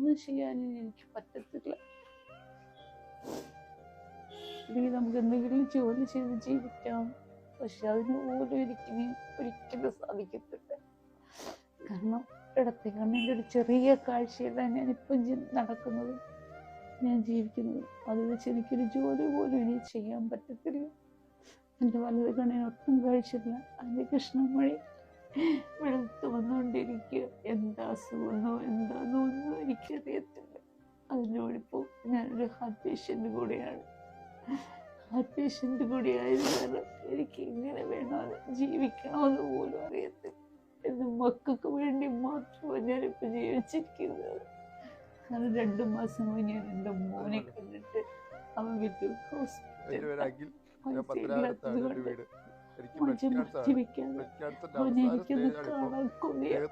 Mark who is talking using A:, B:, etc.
A: ഒന്നും ചെയ്യാനും എനിക്ക് പറ്റത്തില്ല. അല്ലെങ്കിൽ നമുക്ക് എന്തെങ്കിലും ജോലി ചെയ്ത് ജീവിക്കാം, പക്ഷെ അതിന് പോലും എനിക്ക് ഒരിക്കലും സാധിക്കത്തില്ല. കാരണം ഇടത്തെ കണ്ണിൻ്റെ ഒരു ചെറിയ കാഴ്ചയിലാണ് ഞാനിപ്പം നടക്കുന്നതും ഞാൻ ജീവിക്കുന്നതും. അത് വെച്ച് എനിക്കൊരു ജോലി പോലും ഇനി ചെയ്യാൻ പറ്റത്തില്ല. എൻ്റെ വലത് കണ്ണിന് ഒട്ടും കാഴ്ചയില്ല. അതിൻ്റെ കൃഷ്ണമണി വെളുത്ത് വന്നുകൊണ്ടിരിക്കുക. എന്താ അസുഖമെന്നോ എന്താണെന്നോ ഒന്നും എനിക്കറിയത്തില്ല. അതിനോടിപ്പോൾ ഞാനൊരു ഹാർട്ട് പേഷ്യൻ്റ് കൂടെയാണ്. ഹാർട്ട് പേഷ്യൻ്റ് കൂടിയായത് കാരണം എനിക്ക് ഇങ്ങനെ വേണമെന്ന് ജീവിക്കണമെന്ന് പോലും അറിയത്തില്ല. എൻ്റെ മക്കൾക്ക് വേണ്ടി മാത്രമാണ് ഞാനിപ്പോൾ ജീവിച്ചിരിക്കുന്നത്. കാരണം 2 മാസം മുന്നേ ഞാൻ എൻ്റെ മോനെ കണ്ടിട്ട് അവൻ വലിയ ഹോസ്പിറ്റലിൽ ജീവിക്കാതെ അവനെ എനിക്കൊന്ന് കാണാൻ കൊതിയാണ്.